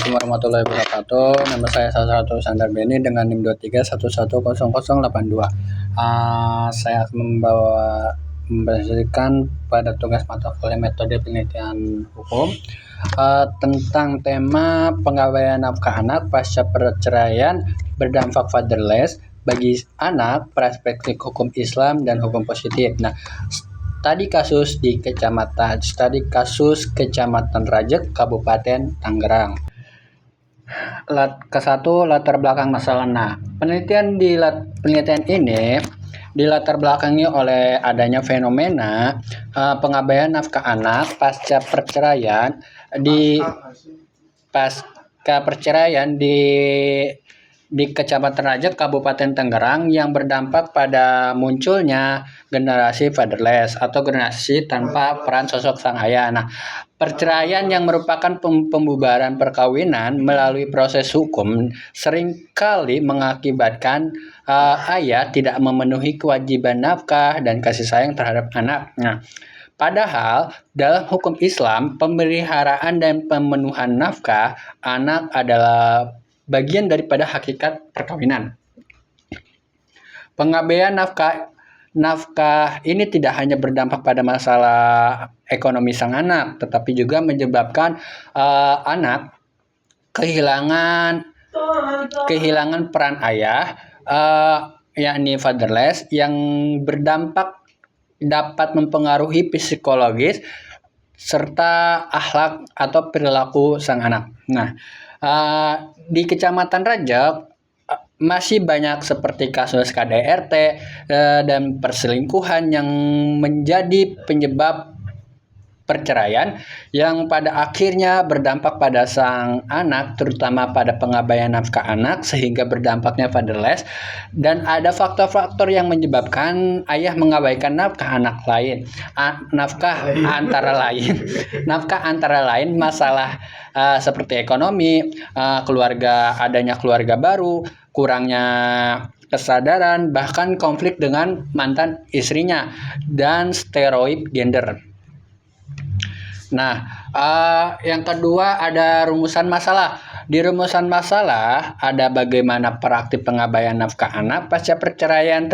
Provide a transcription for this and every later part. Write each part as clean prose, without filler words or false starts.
Assalamualaikum warahmatullahi wabarakatuh. Nama saya Sasrato Sandar Beni dengan NIM 23110082. Saya akan mempresentasikan pada tugas mata kuliah metode penelitian hukum tentang tema pengabaian nafkah anak pasca perceraian berdampak fatherless bagi anak, perspektif hukum Islam dan hukum positif. Nah, Studi kasus Kecamatan Rajek, Kabupaten Tangerang. Ke-1, latar belakang masalah. Nah, penelitian ini dilatar belakangi oleh adanya fenomena pengabaian nafkah anak pasca perceraian di Kecamatan Rajek, Kabupaten Tangerang yang berdampak pada munculnya generasi fatherless atau generasi tanpa peran sosok sang ayah. Nah, perceraian yang merupakan pembubaran perkawinan melalui proses hukum seringkali mengakibatkan ayah tidak memenuhi kewajiban nafkah dan kasih sayang terhadap anak. Nah, padahal dalam hukum Islam, pemeliharaan dan pemenuhan nafkah anak adalah bagian daripada hakikat perkawinan. Pengabaian nafkah ini tidak hanya berdampak pada masalah ekonomi sang anak, tetapi juga menyebabkan anak kehilangan peran ayah, yakni fatherless, yang berdampak dapat mempengaruhi psikologis serta akhlak atau perilaku sang anak. Nah, di Kecamatan Rajek masih banyak seperti kasus KDRT dan perselingkuhan yang menjadi penyebab perceraian yang pada akhirnya berdampak pada sang anak, terutama pada pengabaian nafkah anak sehingga berdampaknya fatherless. Dan ada faktor-faktor yang menyebabkan ayah mengabaikan nafkah anak lain. Nafkah antara lain masalah seperti ekonomi, adanya keluarga baru, kurangnya kesadaran, bahkan konflik dengan mantan istrinya, dan stereotip gender. Nah, yang kedua ada rumusan masalah. Di rumusan masalah ada bagaimana praktik pengabaian nafkah anak pasca perceraian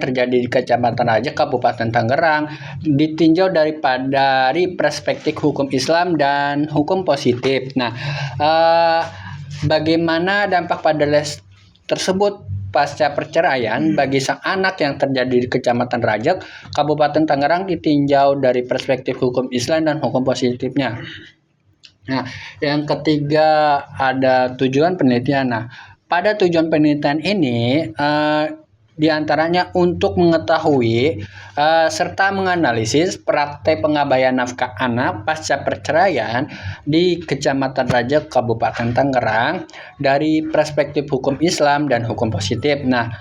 terjadi di Kecamatan Rajek, Kabupaten Tangerang, ditinjau dari perspektif hukum Islam dan hukum positif. Nah, bagaimana dampak fatherless tersebut pasca perceraian bagi sang anak yang terjadi di Kecamatan Rajek, Kabupaten Tangerang ditinjau dari perspektif hukum Islam dan hukum positifnya. Nah, yang ketiga ada tujuan penelitian. Nah, pada tujuan penelitian ini diantaranya untuk mengetahui serta menganalisis praktek pengabaian nafkah anak pasca perceraian di Kecamatan Rajek, Kabupaten Tangerang dari perspektif hukum Islam dan hukum positif. Nah,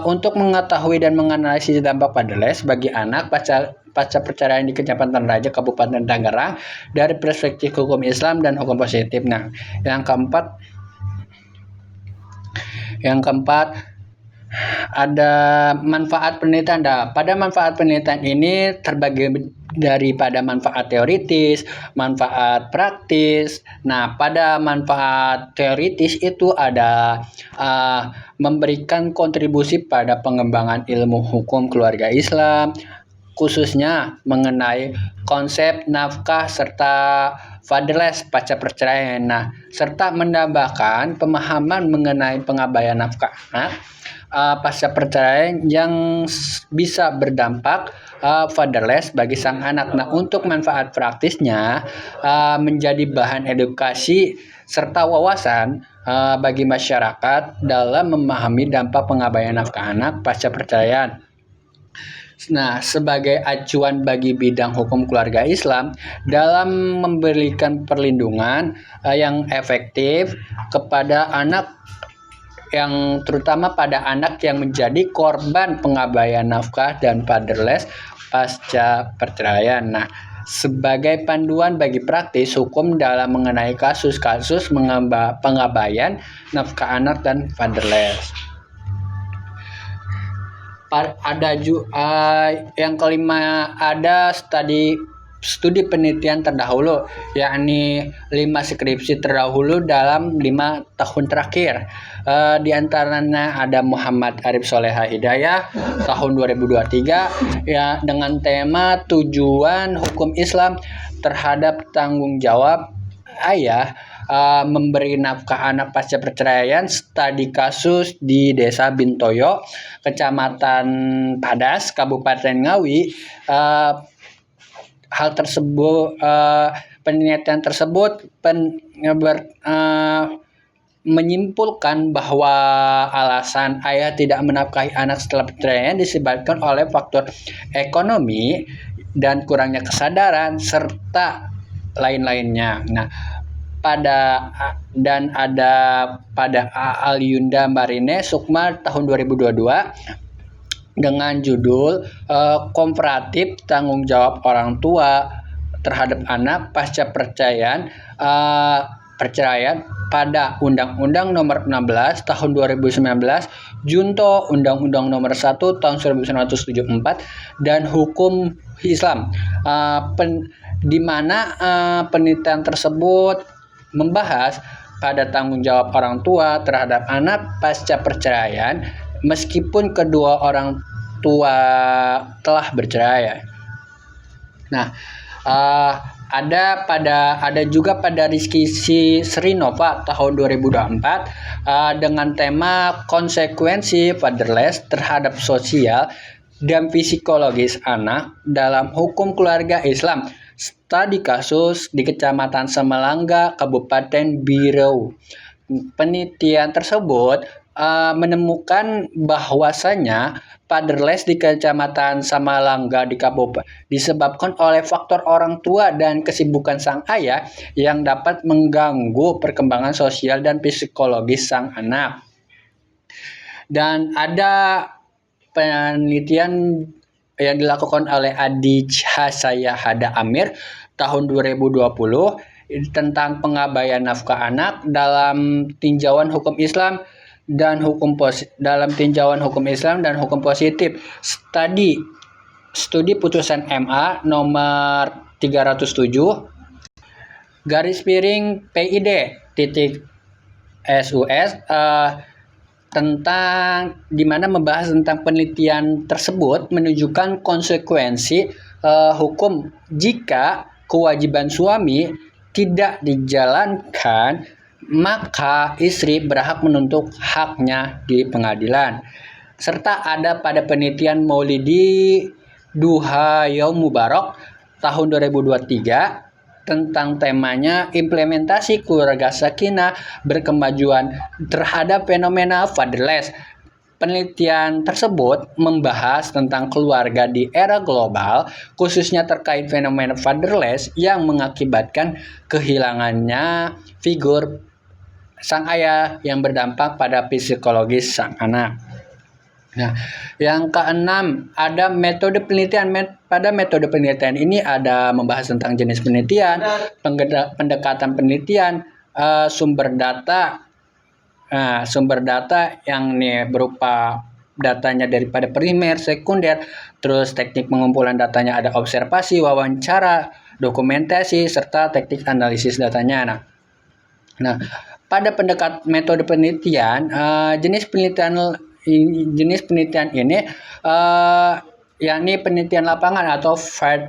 untuk mengetahui dan menganalisis dampak fatherless bagi anak pasca perceraian di Kecamatan Rajek, Kabupaten Tangerang dari perspektif hukum Islam dan hukum positif. Nah, yang keempat ada manfaat penelitian. Pada manfaat penelitian ini terbagi daripada manfaat teoritis, manfaat praktis. Nah, pada manfaat teoritis itu ada memberikan kontribusi pada pengembangan ilmu hukum keluarga Islam, khususnya mengenai konsep nafkah serta fatherless pasca perceraian. Nah, serta menambahkan pemahaman mengenai pengabaian nafkah anak pasca perceraian yang bisa berdampak fatherless bagi sang anak. Nah, untuk manfaat praktisnya menjadi bahan edukasi serta wawasan bagi masyarakat dalam memahami dampak pengabaian nafkah anak pasca perceraian. Nah, sebagai acuan bagi bidang hukum keluarga Islam dalam memberikan perlindungan yang efektif kepada anak, yang terutama pada anak yang menjadi korban pengabaian nafkah dan fatherless pasca perceraian. Nah, sebagai panduan bagi praktis hukum dalam mengenai kasus-kasus pengabaian nafkah anak dan fatherless. Ada yang kelima, ada studi studi penelitian terdahulu, yakni 5 skripsi terdahulu dalam 5 tahun terakhir. Di antaranya ada Muhammad Arif Soleha Hidayah tahun 2023 ya dengan tema tujuan hukum Islam terhadap tanggung jawab ayah memberi nafkah anak pasca perceraian, studi kasus di Desa Bintoyo, Kecamatan Padas, Kabupaten Ngawi. Hal tersebut penelitian tersebut menyimpulkan bahwa alasan ayah tidak menafkahi anak setelah perceraian disebabkan oleh faktor ekonomi dan kurangnya kesadaran serta lain-lainnya. Nah, pada Alyunda Marine Sukma tahun 2022 dengan judul Komparatif Tanggung Jawab Orang Tua terhadap Anak Pasca Perceraian pada Undang-Undang Nomor 16 Tahun 2019, Junto Undang-Undang Nomor 1 Tahun 1974 dan Hukum Islam, di mana penelitian tersebut membahas pada tanggung jawab orang tua terhadap anak pasca perceraian meskipun kedua orang tua telah bercerai. Nah, ada juga pada Rizky Srinova tahun 2024 dengan tema konsekuensi fatherless terhadap sosial dan psikologis anak dalam hukum keluarga Islam. Studi kasus di Kecamatan Semalangga, Kabupaten Riau. Penelitian tersebut menemukan bahwasanya fatherless di Kecamatan Samalangga di Kabupaten disebabkan oleh faktor orang tua dan kesibukan sang ayah yang dapat mengganggu perkembangan sosial dan psikologis sang anak. Dan ada penelitian yang dilakukan oleh Adi Hasaya Hada Amir tahun 2020 tentang pengabaian nafkah anak dalam tinjauan hukum Islam dan hukum positif. Studi putusan MA nomor 307 PID SUS tentang di mana membahas tentang penelitian tersebut menunjukkan konsekuensi hukum jika kewajiban suami tidak dijalankan, maka istri berhak menuntut haknya di pengadilan. Serta ada pada penelitian Maulidi Duha Yaum Mubarak tahun 2023 tentang temanya implementasi keluarga sakinah berkemajuan terhadap fenomena fatherless. Penelitian tersebut membahas tentang keluarga di era global, khususnya terkait fenomena fatherless yang mengakibatkan kehilangannya figur sang ayah yang berdampak pada psikologis sang anak. Nah, yang keenam ada metode penelitian. Pada metode penelitian ini ada membahas tentang jenis penelitian, pendekatan penelitian, sumber data. Sumber data yang berupa datanya daripada primer, sekunder, terus teknik pengumpulan datanya ada observasi, wawancara, dokumentasi, serta teknik analisis datanya. Nah, pada metode penelitian, jenis penelitian ini yakni penelitian lapangan atau field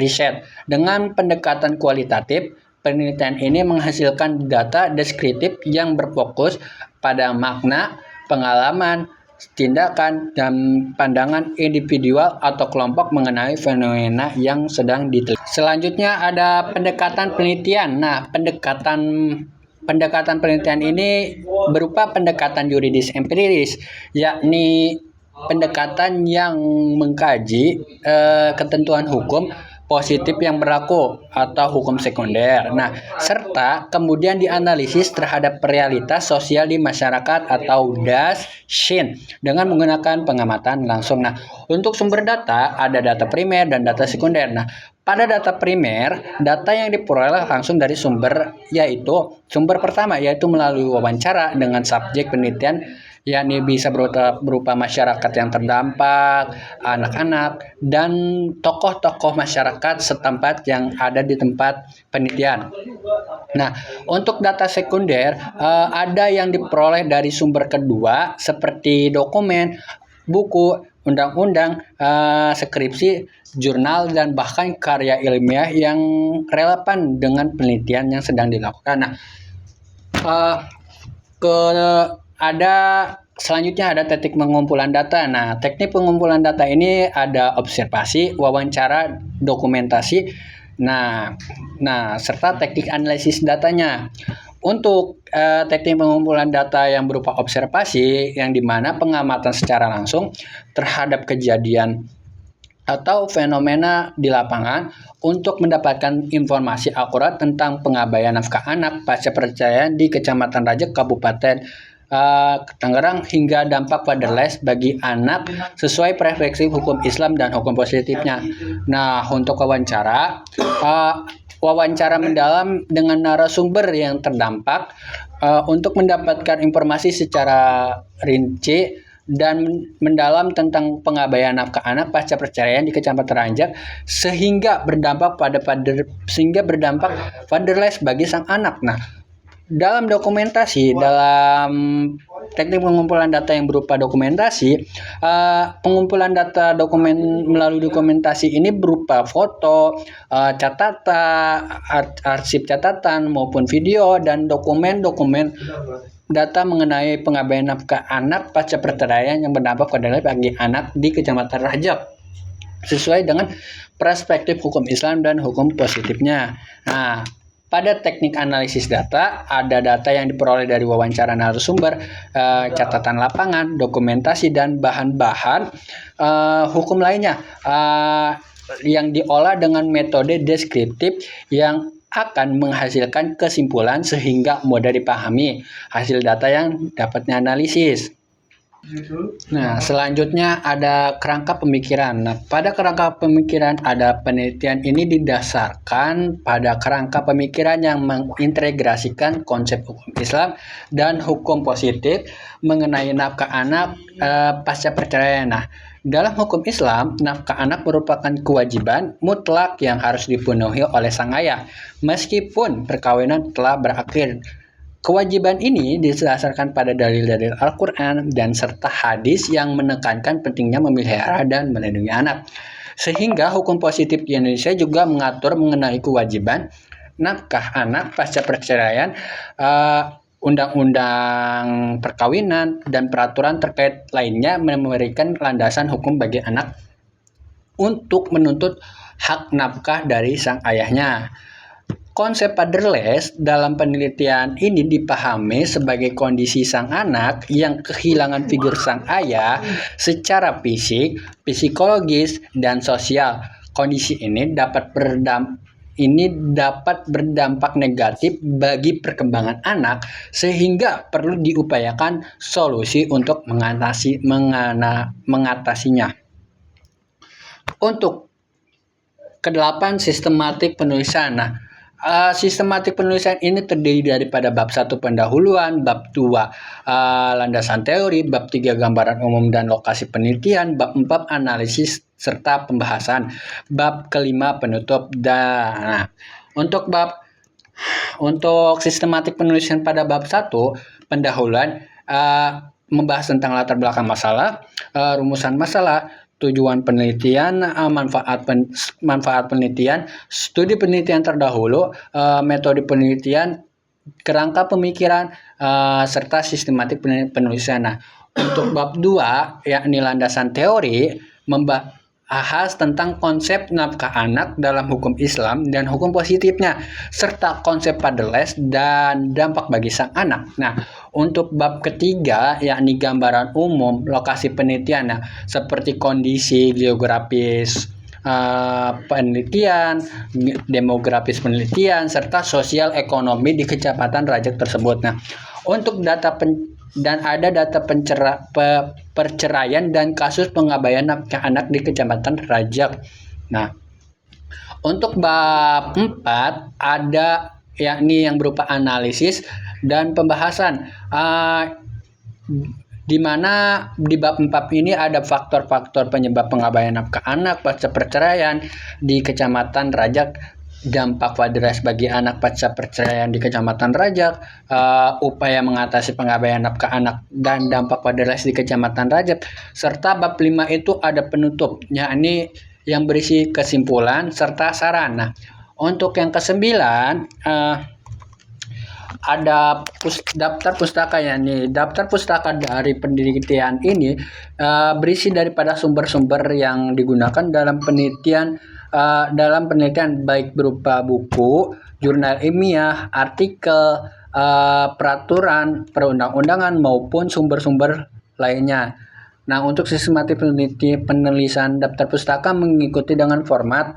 research. Dengan pendekatan kualitatif, penelitian ini menghasilkan data deskriptif yang berfokus pada makna, pengalaman, tindakan, dan pandangan individual atau kelompok mengenai fenomena yang sedang diteliti. Selanjutnya ada pendekatan penelitian. Nah, pendekatan penelitian ini berupa pendekatan yuridis empiris, yakni pendekatan yang mengkaji ketentuan hukum positif yang berlaku atau hukum sekunder. Nah, serta kemudian dianalisis terhadap realitas sosial di masyarakat atau DASYN dengan menggunakan pengamatan langsung. Nah, untuk sumber data ada data primer dan data sekunder. Nah, pada data primer, data yang diperoleh langsung dari sumber pertama yaitu melalui wawancara dengan subjek penelitian yakni bisa berupa masyarakat yang terdampak, anak-anak, dan tokoh-tokoh masyarakat setempat yang ada di tempat penelitian. Nah, untuk data sekunder ada yang diperoleh dari sumber kedua seperti dokumen, buku, undang-undang, skripsi, jurnal, dan bahkan karya ilmiah yang relevan dengan penelitian yang sedang dilakukan. Nah, uh, ke ada selanjutnya ada teknik pengumpulan data. Nah, teknik pengumpulan data ini ada observasi, wawancara, dokumentasi, serta teknik analisis datanya. Untuk teknik pengumpulan data yang berupa observasi, yang dimana pengamatan secara langsung terhadap kejadian atau fenomena di lapangan untuk mendapatkan informasi akurat tentang pengabaian nafkah anak pasca perceraian di Kecamatan Rajek, Kabupaten Tangerang, hingga dampak fatherless bagi anak sesuai perspektif hukum Islam dan hukum positifnya. Nah, untuk wawancara mendalam dengan narasumber yang terdampak untuk mendapatkan informasi secara rinci dan mendalam tentang pengabaian nafkah anak pasca perceraian di Kecamatan Rajek sehingga berdampak fatherless bagi sang anak. Nah, dalam teknik pengumpulan data yang berupa dokumentasi, pengumpulan data dokumen melalui dokumentasi ini berupa foto, catatan, arsip catatan maupun video, dan dokumen-dokumen data mengenai pengabaian nafkah anak pasca perceraian yang berdampak fatherless bagi anak di Kecamatan Rajek sesuai dengan perspektif hukum Islam dan hukum positifnya. Nah, pada teknik analisis data, ada data yang diperoleh dari wawancara narasumber, catatan lapangan, dokumentasi, dan bahan-bahan hukum lainnya yang diolah dengan metode deskriptif yang akan menghasilkan kesimpulan sehingga mudah dipahami hasil data yang dapat dianalisis. Nah, selanjutnya ada kerangka pemikiran. Nah, pada kerangka pemikiran ada penelitian ini didasarkan pada kerangka pemikiran yang mengintegrasikan konsep hukum Islam dan hukum positif mengenai nafkah anak pasca perceraian. Nah, dalam hukum Islam, nafkah anak merupakan kewajiban mutlak yang harus dipenuhi oleh sang ayah, meskipun perkawinan telah berakhir. Kewajiban ini didasarkan pada dalil-dalil Al-Quran dan serta hadis yang menekankan pentingnya memelihara dan melindungi anak. Sehingga hukum positif di Indonesia juga mengatur mengenai kewajiban nafkah anak pasca perceraian, undang-undang perkawinan, dan peraturan terkait lainnya memberikan landasan hukum bagi anak untuk menuntut hak nafkah dari sang ayahnya. Konsep fatherless dalam penelitian ini dipahami sebagai kondisi sang anak yang kehilangan figur sang ayah secara fisik, psikologis, dan sosial. Kondisi ini dapat berdampak negatif bagi perkembangan anak sehingga perlu diupayakan solusi untuk mengatasinya. Untuk kedelapan, sistematik penulisan. Nah, sistematik penulisan ini terdiri daripada bab 1 pendahuluan, bab 2 landasan teori, bab 3 gambaran umum dan lokasi penelitian, bab 4 analisis serta pembahasan, bab kelima penutup. Nah, untuk sistematik penulisan pada bab 1 pendahuluan membahas tentang latar belakang masalah, rumusan masalah, tujuan penelitian, manfaat penelitian, studi penelitian terdahulu, metode penelitian, kerangka pemikiran, serta sistematik penulisan. Nah, untuk bab 2 yakni landasan teori membahas tentang konsep nafkah anak dalam hukum Islam dan hukum positifnya, serta konsep fatherless dan dampak bagi sang anak. Nah, untuk bab ketiga yakni gambaran umum lokasi penelitian, seperti kondisi geografis penelitian, demografis penelitian, serta sosial ekonomi di Kecamatan Rajek tersebut. Nah, untuk data ada data perceraian dan kasus pengabaian nafkah anak di Kecamatan Rajek. Nah, untuk bab 4 ada yakni yang berupa analisis dan pembahasan. di mana di bab 4 ini ada faktor-faktor penyebab pengabaian nafkah anak pasca perceraian di Kecamatan Rajak, dampak wadas bagi anak pasca perceraian di Kecamatan Rajak, upaya mengatasi pengabaian nafkah anak dan dampak wadas di Kecamatan Rajak, serta bab 5 itu ada penutup, yakni yang berisi kesimpulan serta saran. Nah, untuk yang kesembilan, ada daftar pustaka ya nih. Daftar pustaka dari penelitian ini berisi daripada sumber-sumber yang digunakan dalam penelitian baik berupa buku, jurnal ilmiah, artikel, peraturan perundang-undangan maupun sumber-sumber lainnya. Nah, untuk sistematik penulisan daftar pustaka mengikuti dengan formatnya.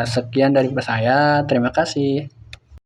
Sekian dari saya. Terima kasih.